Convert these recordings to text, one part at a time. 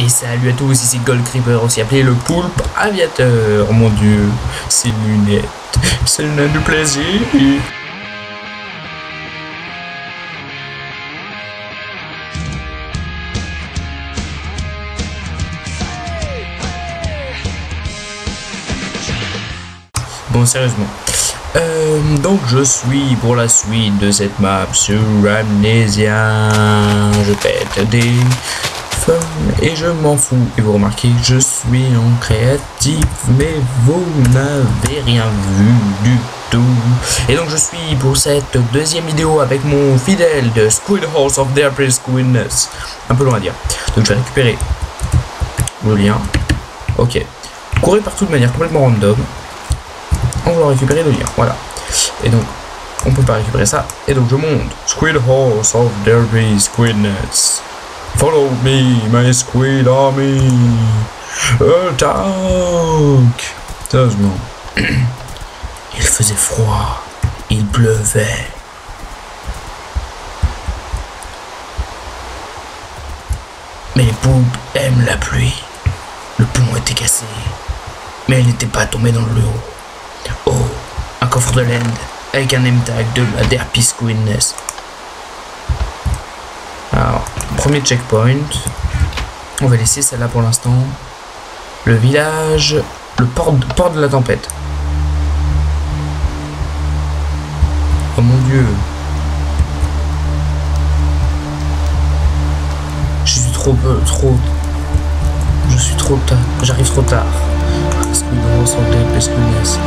Et salut à tous, ici Gold Creeper, aussi appelé le poulpe aviateur. Oh mon dieu, ces lunettes, c'est le nain du plaisir. Bon, sérieusement. Donc je suis pour la suite de cette map sur Amnesia. Je pète des feux et je m'en fous. Et vous remarquez, je suis en créatif, mais vous n'avez rien vu du tout. Et donc je suis pour cette deuxième vidéo avec mon fidèle de Squid Horse of Their Squidness. Un peu loin à dire. Donc je vais récupérer le lien. Ok. Courir partout de manière complètement random. On va récupérer le lien, voilà. Et donc, on peut pas récupérer ça. Et donc, je monte. Squid Horse of Derby Squidness. Follow me, my Squid Army. Attack. Sérieusement. Il faisait froid. Il pleuvait. Mais les poulpes aiment la pluie. Le pont était cassé. Mais il n'était pas tombé dans le lot. Oh, un coffre de laine avec un name tag de la Derby Squidness. Alors, premier checkpoint. On va laisser celle-là pour l'instant. Le village, le port de la tempête. Oh mon dieu. Je suis trop tard. J'arrive trop tard. Squid Horse of Derby Squidness.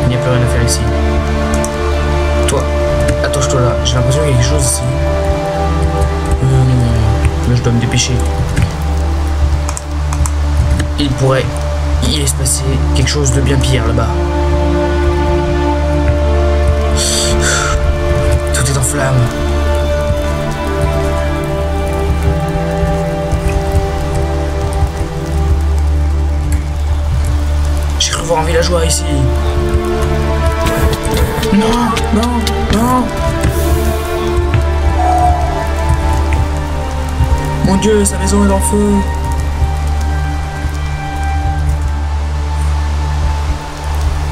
Il n'y a plus rien à faire ici. Toi, attache-toi là. J'ai l'impression qu'il y a quelque chose ici. Mais je dois me dépêcher. Il pourrait y se passer quelque chose de bien pire là-bas. Tout est en flammes. J'ai cru voir un villageois ici. Non, non, non. Mon dieu, sa maison est en feu.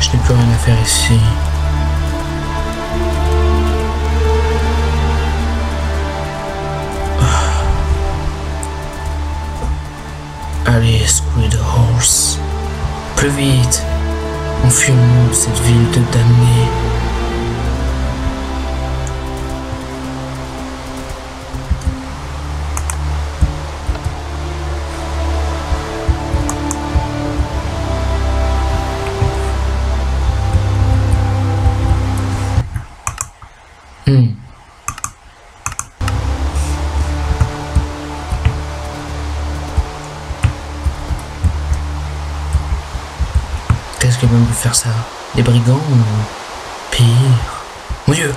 Je n'ai plus rien à faire ici. Allez, Squid Horse. Plus vite. Enfuons-nous de cette ville de damnés. Qu'est-ce que même peut faire ça? Des brigands ou pire? Mon dieu!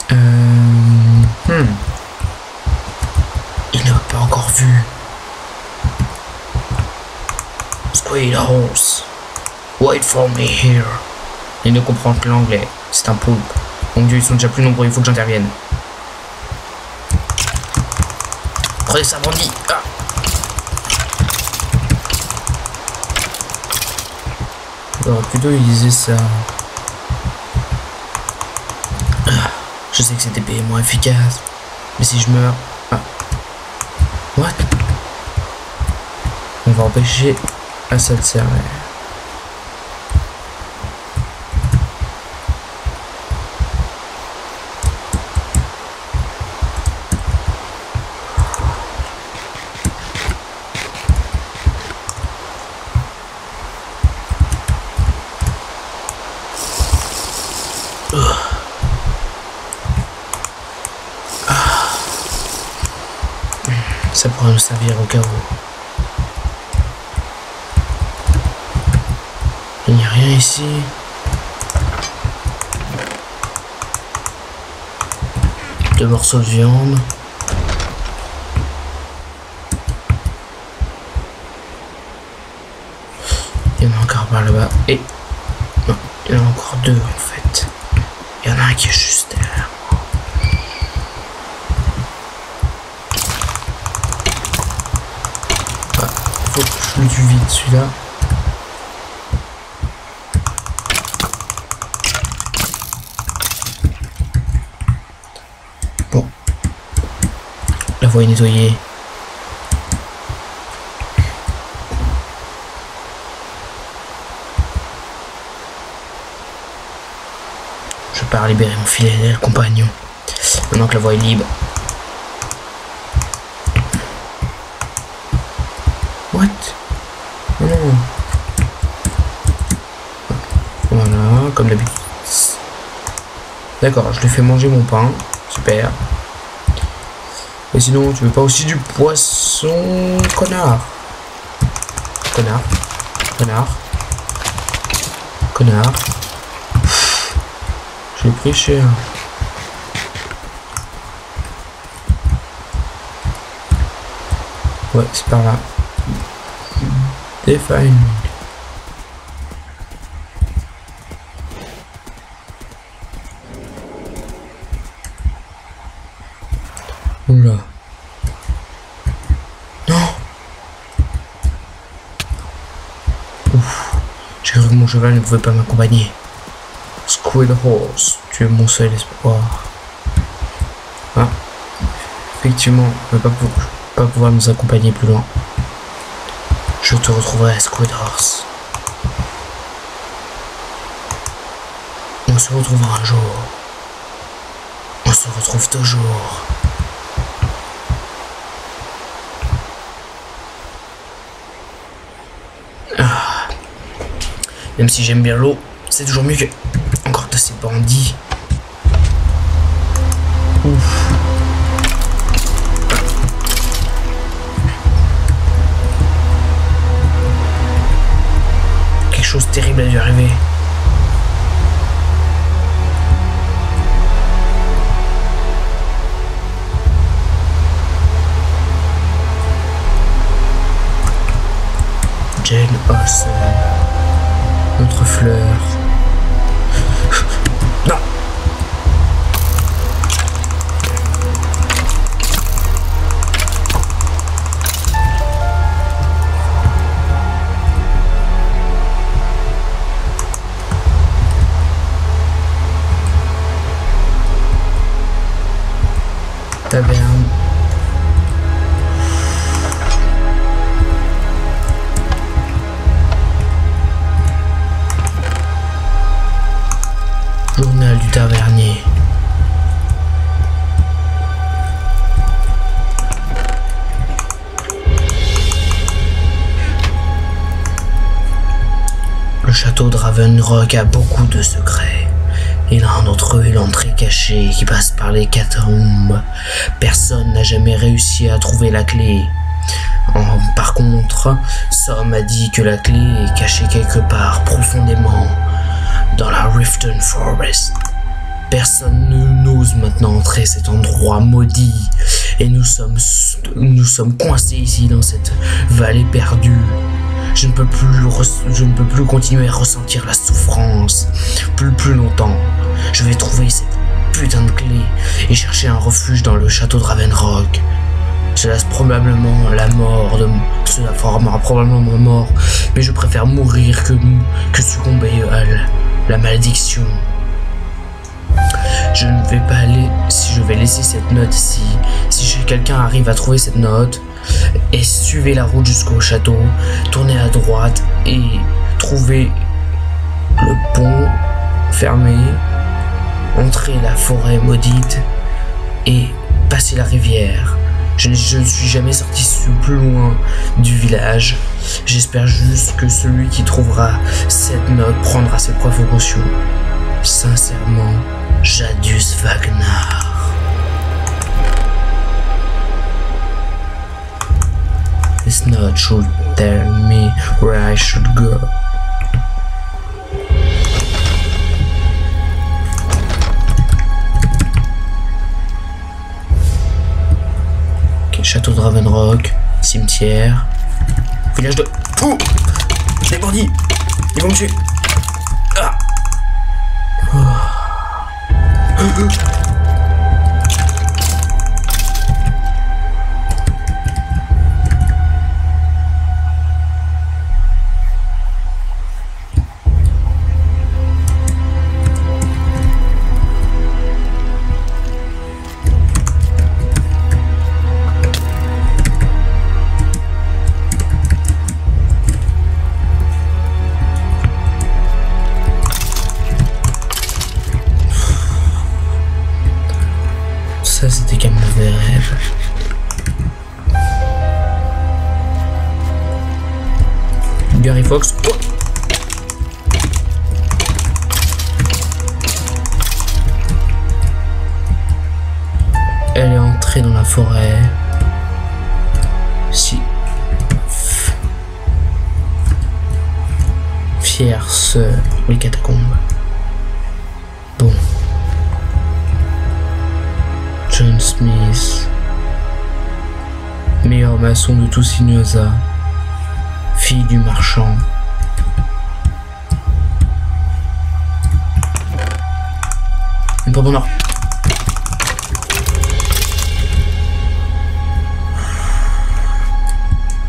Il ne m'a pas encore vu. Squid Horse, wait for me here. Il ne comprend que l'anglais. C'est un poulpe. Mon dieu, ils sont déjà plus nombreux, il faut que j'intervienne. Prenez ça, bandit! Ah. Alors, plutôt utiliser ça. Je sais que cette épée est moins efficace. Mais si je meurs... Ah. What? On va empêcher à ça de servir. Ça pourra nous servir au cas où. Il n'y a rien ici. Deux morceaux de viande. Il y en a encore par là-bas. Et non, il y en a encore deux en fait. Il y en a un qui est juste derrière moi. faut que je le tue vite celui-là. Bon. La voie est nettoyée. Je pars libérer mon fidèle compagnon. Maintenant que la voie est libre. What? Non. Voilà, comme d'habitude. D'accord, je lui fais manger mon pain. Super. Et sinon, tu veux pas aussi du poisson? Connard. Connard. Connard. Connard. J'ai pris cher. Ouais, c'est par là. Define. Oula. Non. Ouf. J'ai cru que mon cheval ne pouvait pas m'accompagner. Squid Horse, tu es mon seul espoir. Ah. Effectivement, je ne vais pas pouvoir nous accompagner plus loin. Je te retrouverai, Squid Horse. On se retrouvera un jour. On se retrouve toujours. Ah. Même si j'aime bien l'eau, c'est toujours mieux que encore de ces bandits. Ouf. Quelque chose de terrible a dû arriver. Jane Austen, notre fleur. Non. Taverne. Journal du tavernier. Le château de Ravenrock a beaucoup de secrets. Et l'un d'entre eux est l'entrée cachée qui passe par les catacombes. Personne n'a jamais réussi à trouver la clé. Par contre, Sam a dit que la clé est cachée quelque part profondément dans la Riften Forest. Personne n'ose maintenant entrer cet endroit maudit et nous sommes coincés ici dans cette vallée perdue. Je ne peux plus continuer à ressentir la souffrance plus longtemps. Je vais trouver cette putain de clé et chercher un refuge dans le château de Ravenrock. Cela sera probablement ma mort, mais je préfère mourir que succomber à la malédiction. Je ne vais pas aller si je vais laisser cette note ici. Si quelqu'un arrive à trouver cette note, et suivez la route jusqu'au château, tournez à droite et trouvez le pont fermé, entrez la forêt maudite et passez la rivière. Je ne suis jamais sorti plus loin du village. J'espère juste que celui qui trouvera cette note prendra ses précautions. Sincèrement, Jadus Wagner. This note should tell me where I should go. Ok, château de Ravenrock, cimetière, village de... Ouh, des bandits, ils vont me tuer. Ah. Fox. Oh. Elle est entrée dans la forêt. Si. Fière sœur, les catacombes. Bon. John Smith. Meilleur maçon de Toussignosa. Fille du marchand. Une pompe en or.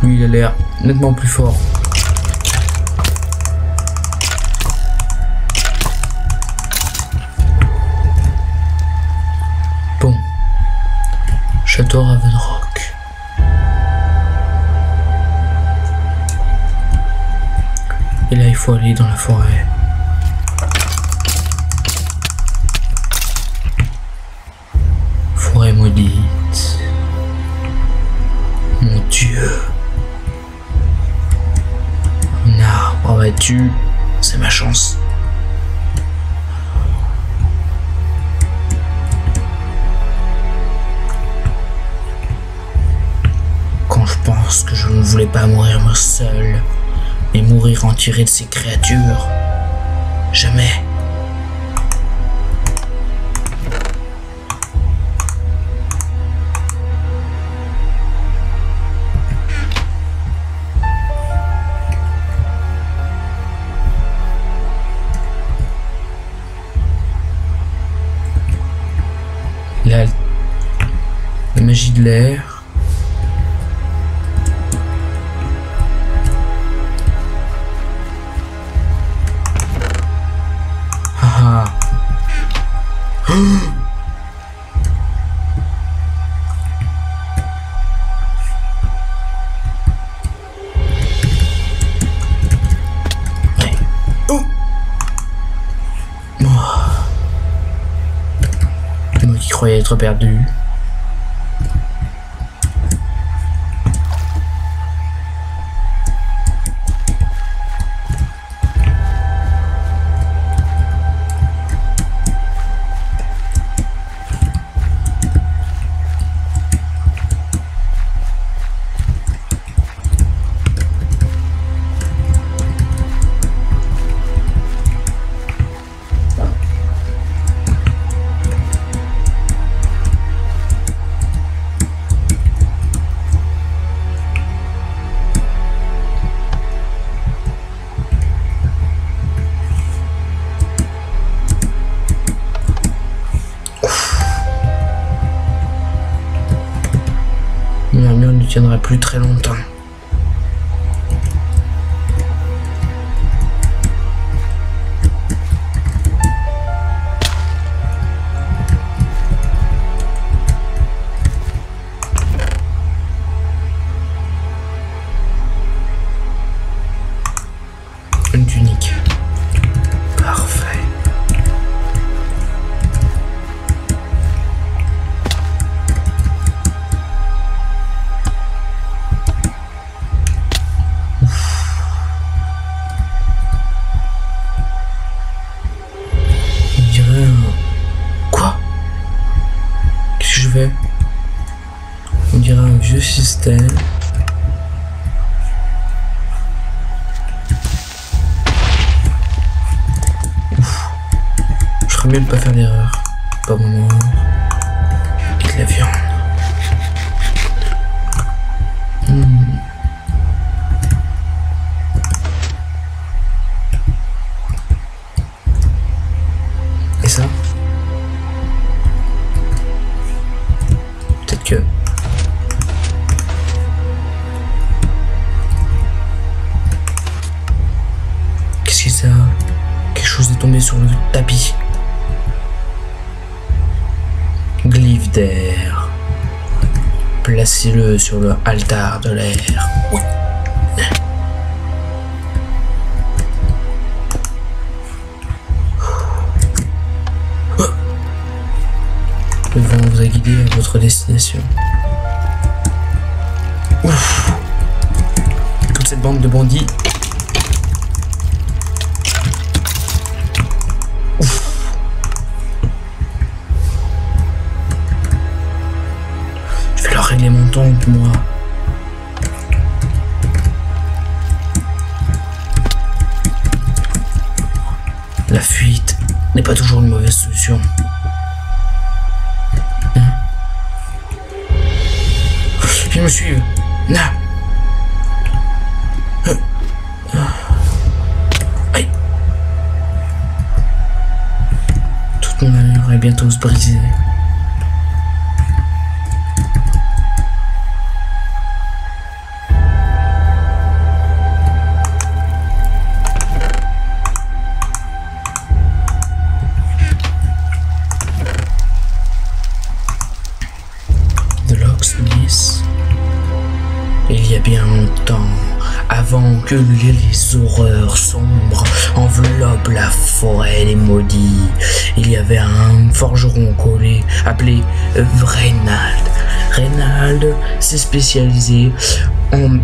Lui, il a l'air nettement plus fort. Bon. Château Ravenrock. Et là, il faut aller dans la forêt. Forêt maudite. Mon Dieu. Un arbre abattu, c'est ma chance. Quand je pense que je ne voulais pas mourir moi seul, mais mourir entouré de ces créatures, jamais. La magie de l'air. Ah ah. Ouais. Oh. Moi qui croyais être perdu. L'armure ne tiendra plus très longtemps. Une tunique. Parfait. On dirait un vieux système. Ouf. Je ferais mieux de pas faire d'erreur. Pas moment. Et de la viande. Et ça? Peut-être que... Qu'est-ce que c'est ça? Quelque chose est tombé sur le tapis. Glyphe d'air. Placez-le sur le altar de l'air. Oui. Le vent vous a guidé à votre destination. Ouf. Toute cette bande de bandits avec moi. La fuite n'est pas toujours une mauvaise solution. Ils me suivent. Là. Aïe. Toute mon allure est bientôt se briser. Il y a bien longtemps, avant que les horreurs sombres enveloppent la forêt des maudits, il y avait un forgeron appelé Reynald. Reynald s'est spécialisé en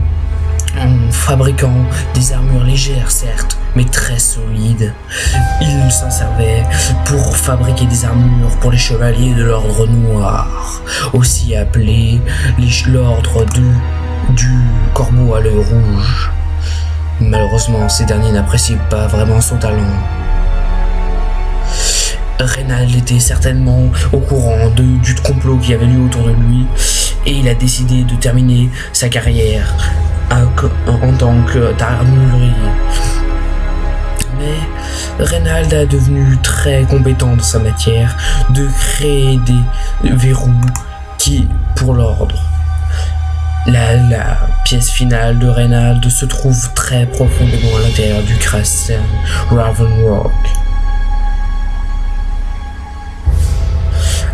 fabriquant des armures légères, certes, mais très solides. Il s'en servait pour fabriquer des armures pour les chevaliers de l'ordre noir, aussi appelé l'ordre du corbeau à l'œil rouge. Malheureusement, ces derniers n'apprécient pas vraiment son talent. Reynald était certainement au courant du complot qui avait lieu autour de lui, et il a décidé de terminer sa carrière en tant qu'armurier. Mais Reynald est devenu très compétent dans sa matière de créer des verrous pour l'ordre. La pièce finale de Reynald se trouve très profondément à l'intérieur du Castle Ravenrock.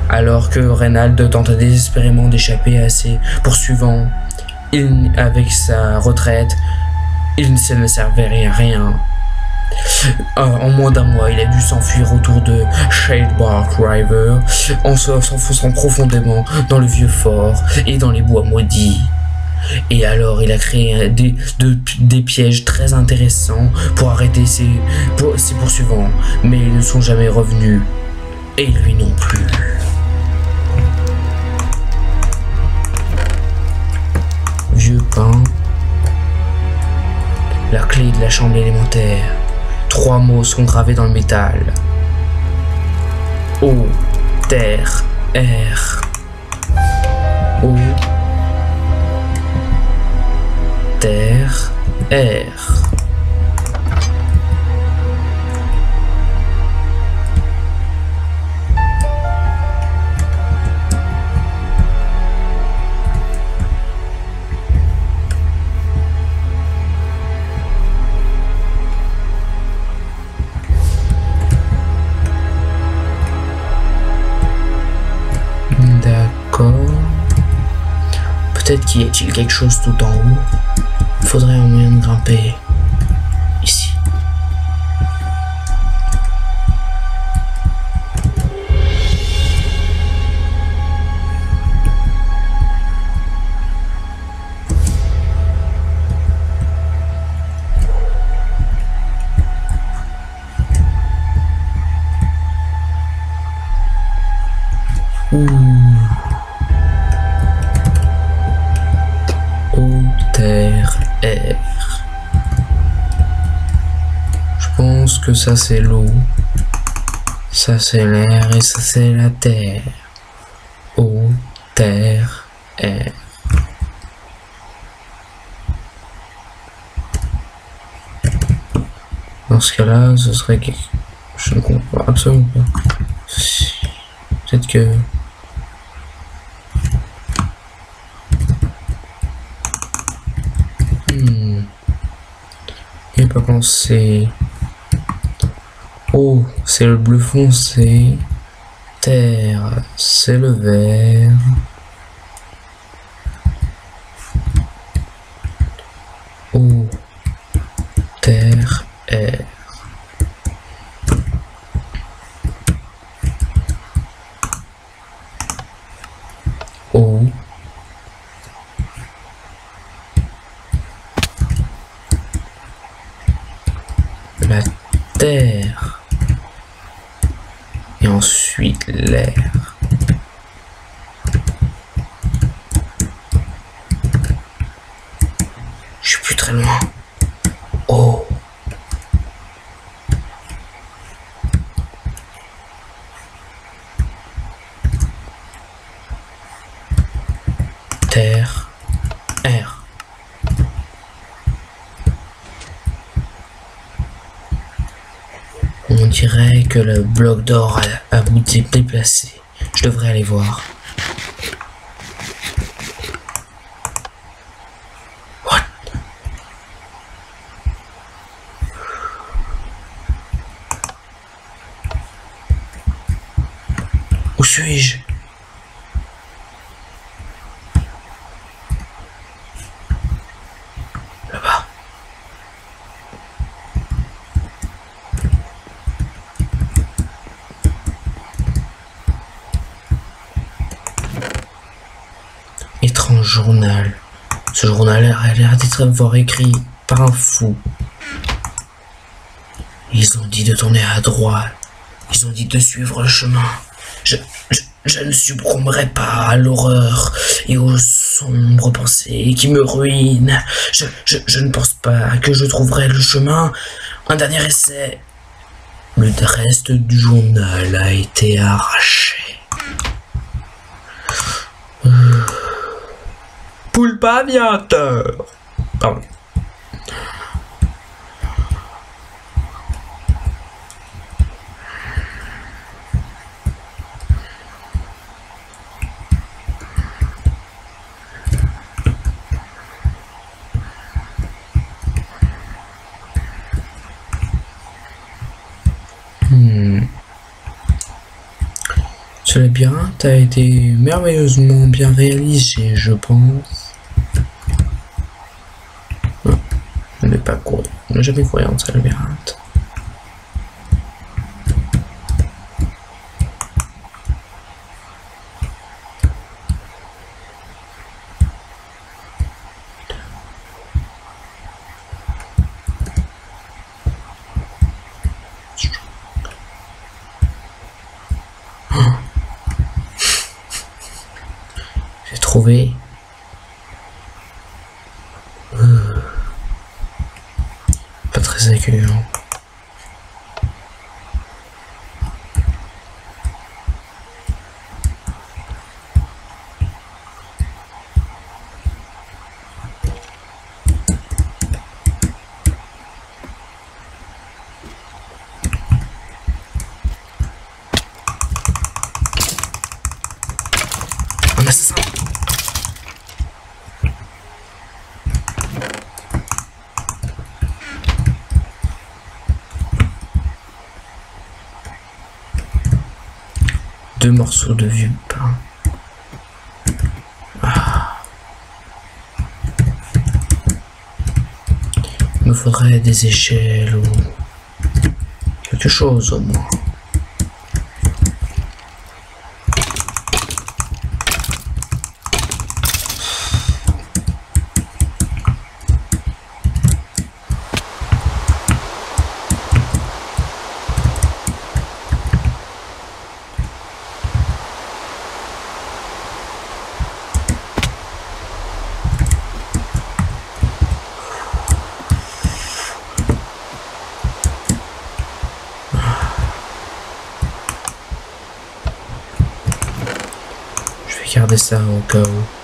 Alors que Reynald tenta désespérément d'échapper à ses poursuivants, avec sa retraite, il ne servait à rien. En moins d'un mois, il a dû s'enfuir autour de Shadebark River en s'enfonçant profondément dans le vieux fort et dans les bois maudits. Et alors il a créé des pièges très intéressants pour arrêter ses poursuivants, mais ils ne sont jamais revenus, et lui non plus. Vieux pain, la clé de la chambre élémentaire. 3 mots sont gravés dans le métal. Eau, terre, air. Eau, terre, air. D'accord. Peut-être qu'il y a-t-il quelque chose tout en haut. Il faudrait un moyen de grimper. Ici. Eau, terre, air. Je pense que ça c'est l'eau, ça c'est l'air et ça c'est la terre. Eau, terre, air. Dans ce cas-là, ce serait quelque... Je ne comprends absolument pas. Peut-être que... J'ai pas pensé. Eau, c'est le bleu foncé. Terre, c'est le vert. Eau, terre, air. Eau, la terre et ensuite l'air. suis très loin. Oh. Terre. R. On dirait que le bloc d'or a été déplacé. Je devrais aller voir. What? Où suis-je? Là-bas. Étrange journal. Ce journal a l'air d'être écrit par un fou. Ils ont dit de tourner à droite. Ils ont dit de suivre le chemin. Je ne succomberai pas à l'horreur et aux sombres pensées qui me ruinent. Je ne pense pas que je trouverai le chemin. Un dernier essai. Le reste du journal a été arraché. Poulpe aviateur. Pardon. Ce labyrinthe a été merveilleusement bien réalisé, je pense. Non, je n'ai pas couru. Je n'ai jamais couru dans ce labyrinthe. J'ai trouvé. Pas très accueillant. Un assassin. Deux morceaux de vieux pain. Il me faudrait des échelles ou quelque chose au moins. Garder ça au cas où.